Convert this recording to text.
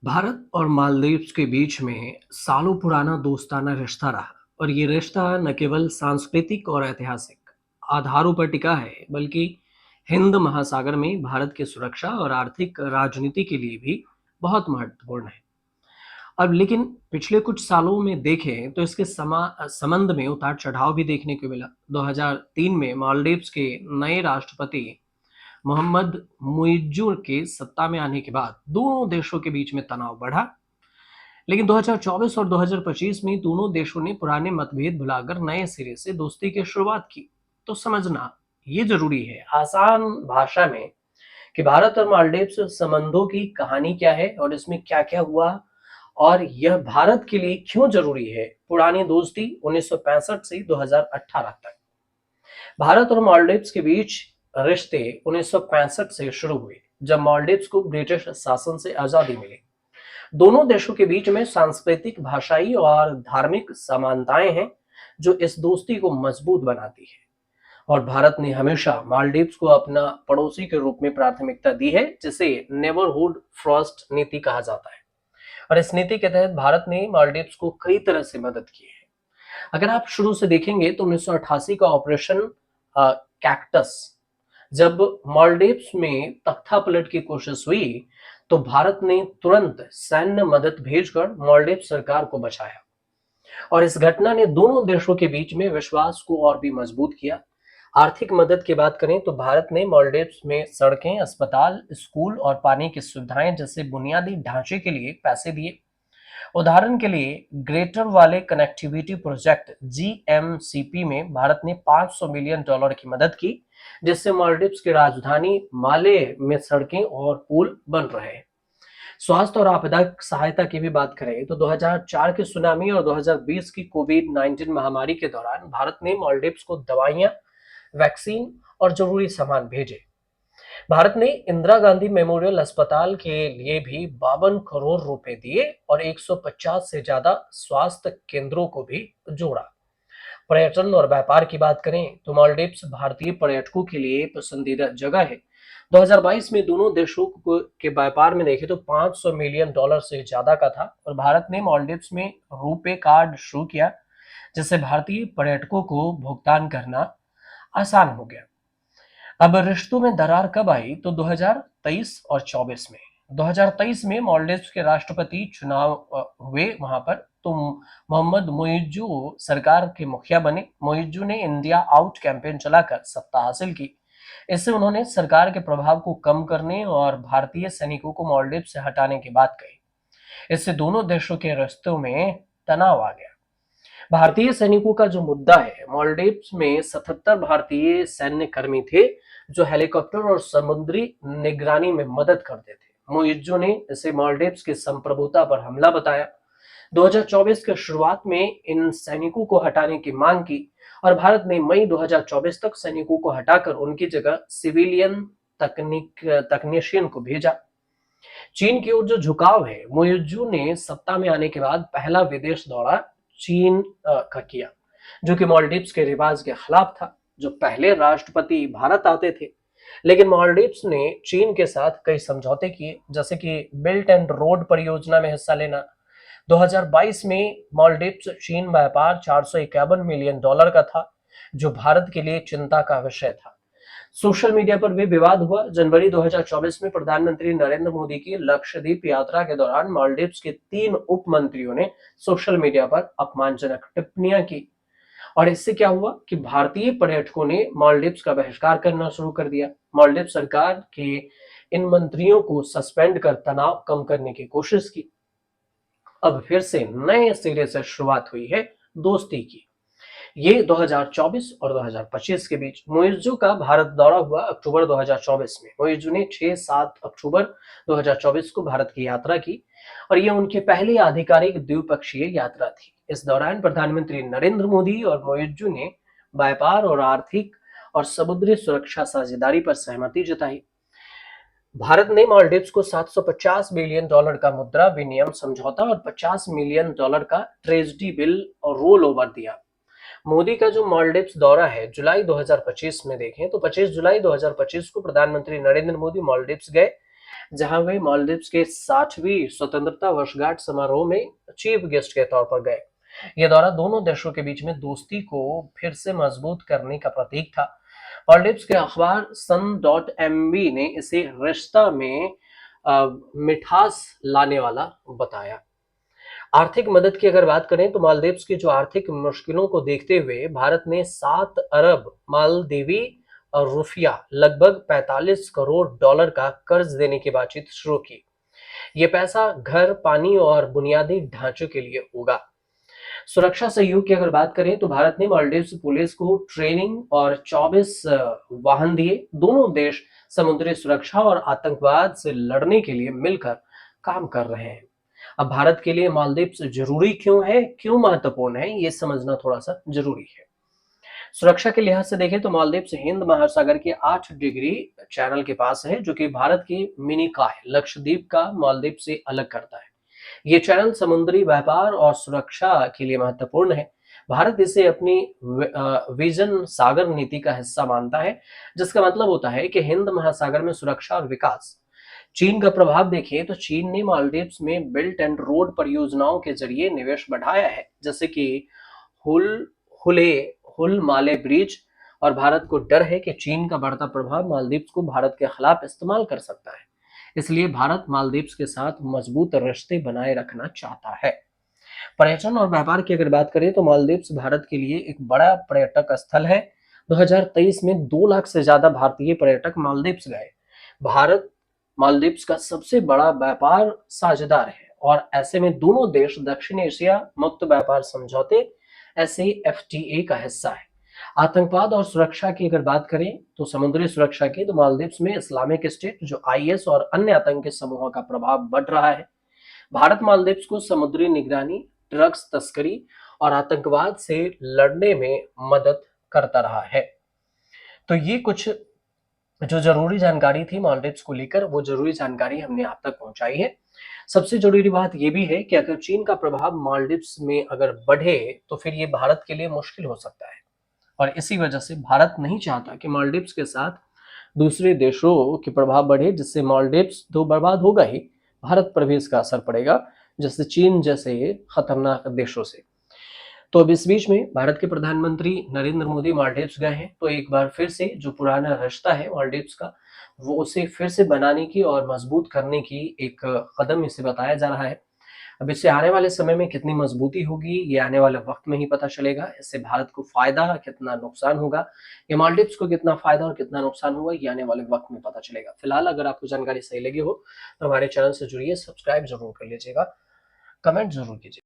भारत और मालदीव्स के बीच में सालों पुराना दोस्ताना रिश्ता रहा और ये रिश्ता न केवल सांस्कृतिक और ऐतिहासिक आधारों पर टिका है बल्कि हिंद महासागर में भारत की सुरक्षा और आर्थिक राजनीति के लिए भी बहुत महत्वपूर्ण है। अब लेकिन पिछले कुछ सालों में देखें तो इसके संबंध में उतार चढ़ाव भी देखने को मिला। 2003 में मालदीव्स के नए राष्ट्रपति मोहम्मद मुइज्जू के सत्ता में आने के बाद दोनों देशों के बीच में तनाव बढ़ा। लेकिन 2024 और 2025 में दोनों देशों ने पुराने मतभेद भुलाकर नए सिरे से दोस्ती की शुरुआत की। तो समझना ये जरूरी है आसान भाषा में कि भारत और मालदीव संबंधों की कहानी क्या है और इसमें क्या क्या हुआ और यह भारत के लिए क्यों जरूरी है। पुरानी दोस्ती 1965 से 2018 तक। भारत और मालदीव्स के बीच रिश्ते 1965 से शुरू हुए जब मालदीव्स को ब्रिटिश शासन से आजादी मिली। दोनों देशों के बीच में सांस्कृतिक, भाषाई और धार्मिक समानताएं हैं जो इस दोस्ती को मजबूत बनाती है। और भारत ने हमेशा मालदीव्स को अपना पड़ोसी के रूप में प्राथमिकता दी है, जिसे नेबरहुड फर्स्ट नीति कहा जाता है। और इस नीति के तहत भारत ने मालदीव्स को कई तरह से मदद की है। अगर आप शुरू से देखेंगे तो 1988 का ऑपरेशन कैक्टस, जब मालदीव्स में तख्ता पलट की कोशिश हुई तो भारत ने तुरंत सैन्य मदद भेजकर मालदीव सरकार को बचाया। और इस घटना ने दोनों देशों के बीच में विश्वास को और भी मजबूत किया। आर्थिक मदद की बात करें तो भारत ने मालदीव्स में सड़कें, अस्पताल, स्कूल और पानी की सुविधाएं जैसे बुनियादी ढांचे के लिए पैसे दिए। उदाहरण के लिए ग्रेटर वाले कनेक्टिविटी प्रोजेक्ट जीएमसीपी में भारत ने $500 मिलियन की मदद की, जिससे मालदीव्स की राजधानी माले में सड़कें और पुल बन रहे हैं। स्वास्थ्य और आपदा सहायता की भी बात करें तो 2004 की सुनामी और 2020 की कोविड-19 महामारी के दौरान भारत ने मालदीव्स को दवाइयां, वैक्सीन और जरूरी सामान भेजे। भारत ने इंदिरा गांधी मेमोरियल अस्पताल के लिए भी 52 करोड़ रुपए दिए और 150 से ज्यादा स्वास्थ्य केंद्रों को भी जोड़ा। पर्यटन और व्यापार की बात करें तो मालदीव्स भारतीय पर्यटकों के लिए पसंदीदा जगह है। 2022 में दोनों देशों के व्यापार में देखें तो $500 मिलियन से ज्यादा का था और भारत ने मालदीव्स में रुपे कार्ड शुरू किया, जिससे भारतीय पर्यटकों को भुगतान करना आसान हो गया। अब रिश्तों में दरार कब आई तो 2023 और 24 में। 2023 में मालदीव्स के राष्ट्रपति चुनाव हुए वहां पर, तो मोहम्मद मुइज्जू सरकार के मुखिया बने। मुइज्जू ने इंडिया आउट कैंपेन चलाकर सत्ता हासिल की। इससे उन्होंने सरकार के प्रभाव को कम करने और भारतीय सैनिकों को मालदीव से हटाने की बात कही। इससे दोनों देशों के रिश्तों में तनाव आ गया। भारतीय सैनिकों का जो मुद्दा है, मालदीव में 77 भारतीय सैन्य कर्मी थे जो हेलीकॉप्टर और समुद्री निगरानी में मदद करते थे। मुइज्जू ने इसे मालदीव की संप्रभुता पर हमला बताया। 2024 के शुरुआत में इन सैनिकों को हटाने की मांग की और भारत ने मई 2024 तक सैनिकों को हटाकर उनकी जगह सिविलियन तकनीशियन को भेजा। चीन की ओर जो झुकाव है, मुइज्जू ने सत्ता में आने के बाद पहला विदेश दौरा चीन का किया, जो कि मालदीव्स के रिवाज के खिलाफ था। जो पहले राष्ट्रपति भारत आते थे, लेकिन मालदीव्स ने चीन के साथ कई समझौते किए, जैसे कि बेल्ट एंड रोड परियोजना में हिस्सा लेना। 2022 में मालदीव्स चीन व्यापार $451 मिलियन का था, जो भारत के लिए चिंता का विषय था। सोशल मीडिया पर भी विवाद हुआ। जनवरी 2024 में प्रधानमंत्री नरेंद्र मोदी की लक्षद्वीप यात्रा के दौरान मालदीव्स के 3 उप मंत्रियों ने सोशल मीडिया पर अपमानजनक टिप्पणियां की और इससे क्या हुआ कि भारतीय पर्यटकों ने मालदीव्स का बहिष्कार करना शुरू कर दिया। मालदीव सरकार के इन मंत्रियों को सस्पेंड कर तनाव कम करने की कोशिश की। अब फिर से नए सिरे से शुरुआत हुई है दोस्ती की। ये 2024 और 2025 के बीच मुइज्जू का भारत दौरा हुआ अक्टूबर 2024 में। मुइज्जू ने 6-7 अक्टूबर 2024 को भारत की यात्रा की और ये उनकी पहली आधिकारिक द्विपक्षीय यात्रा थी। इस दौरान प्रधानमंत्री नरेंद्र मोदी और मुइज्जू ने व्यापार और आर्थिक और समुद्री सुरक्षा साझेदारी पर सहमति जताई। भारत ने मालदीव्स को $750 मिलियन का मुद्रा विनिमय समझौता और $50 मिलियन का ट्रेजडी बिल और रोल ओवर दिया। मोदी का जो मालदीव्स दौरा है जुलाई 2025 में देखें तो 25 जुलाई 2025 को प्रधानमंत्री नरेंद्र मोदी मालदीव्स गए। जहां वे मालदीव्स के 60वीं स्वतंत्रता वर्षगांठ समारोह में चीफ गेस्ट के तौर पर गए। यह दौरा दोनों देशों के बीच में दोस्ती को फिर से मजबूत करने का प्रतीक था। मालदीव्स के अखबार सन डॉट एमबी ने इसे रिश्ता में मिठास लाने वाला बताया। आर्थिक मदद की अगर बात करें तो मालदीव्स की जो आर्थिक मुश्किलों को देखते हुए भारत ने 7 अरब मालदीवी रुपया लगभग 45 करोड़ डॉलर का कर्ज देने की बातचीत शुरू की। ये पैसा घर, पानी और बुनियादी ढांचों के लिए होगा। सुरक्षा सहयोग की अगर बात करें तो भारत ने मालदीव्स पुलिस को ट्रेनिंग और 24 वाहन दिए। दोनों देश समुद्री सुरक्षा और आतंकवाद से लड़ने के लिए मिलकर काम कर रहे हैं। अब भारत के लिए मालदीव्स जरूरी क्यों है, क्यों महत्वपूर्ण है, ये समझना थोड़ा सा जरूरी है। सुरक्षा के लिहाज से देखें तो मालदीव्स हिंद महासागर के 8 डिग्री चैनल के पास है, जो कि भारत की मिनी काय लक्षद्वीप का मालदीव से अलग करता है। ये चैनल समुद्री व्यापार और सुरक्षा के लिए महत्वपूर्ण है। भारत इसे अपनी विजन सागर नीति का हिस्सा मानता है, जिसका मतलब होता है कि हिंद महासागर में सुरक्षा और विकास। चीन का प्रभाव देखिए तो चीन ने मालदीव्स में बिल्ट एंड रोड परियोजनाओं के जरिए निवेश बढ़ाया है, जैसे कि हुल हुले हुल माले ब्रिज। और भारत को डर है कि चीन का बढ़ता प्रभाव मालदीव्स को भारत के खिलाफ इस्तेमाल कर सकता है। इसलिए भारत मालदीव्स के साथ मजबूत रिश्ते बनाए रखना चाहता है। पर्यटन और व्यापार की अगर बात करें तो मालदीव्स भारत के लिए एक बड़ा पर्यटक स्थल है। 2023 में 2 लाख से ज्यादा भारतीय पर्यटक मालदीव्स गए। भारत मालदीव्स का सबसे बड़ा व्यापार साझेदार है और ऐसे में दोनों देश दक्षिण एशिया मुक्त व्यापार समझौते एसएफटीए का हिस्सा है। आतंकवाद और सुरक्षा की अगर बात करें तो समुद्री सुरक्षा की तो मालदीव्स में इस्लामिक स्टेट जो आईएस और अन्य आतंकी समूहों का प्रभाव बढ़ रहा है। भारत मालदीव्स को समुद्री निगरानी, ड्रग्स तस्करी और आतंकवाद से लड़ने में मदद करता रहा है। तो ये कुछ जो जरूरी जानकारी थी मालदीव्स को लेकर, वो जरूरी जानकारी हमने आप तक पहुंचाई है। सबसे जरूरी बात यह भी है कि अगर चीन का प्रभाव मालदीव्स में अगर बढ़े तो फिर ये भारत के लिए मुश्किल हो सकता है। और इसी वजह से भारत नहीं चाहता कि मालदीव्स के साथ दूसरे देशों के प्रभाव बढ़े, जिससे मालदीव्स तो बर्बाद होगा ही, भारत पर भी इसका असर पड़ेगा, जैसे चीन जैसे खतरनाक देशों से। तो अब इस बीच में भारत के प्रधानमंत्री नरेंद्र मोदी मालदीव्स गए हैं, तो एक बार फिर से जो पुराना रिश्ता है मालदीव्स का, वो उसे फिर से बनाने की और मजबूत करने की एक कदम इसे बताया जा रहा है। अब इससे आने वाले समय में कितनी मजबूती होगी, ये आने वाले वक्त में ही पता चलेगा। इससे भारत को फायदा, कितना नुकसान होगा, ये मालदीव्स को कितना फायदा और कितना नुकसान होगा, ये आने वाले वक्त में पता चलेगा। फिलहाल अगर आपको जानकारी सही लगी हो तो हमारे चैनल से जुड़िए, सब्सक्राइब जरूर कर लीजिएगा, कमेंट जरूर कीजिए।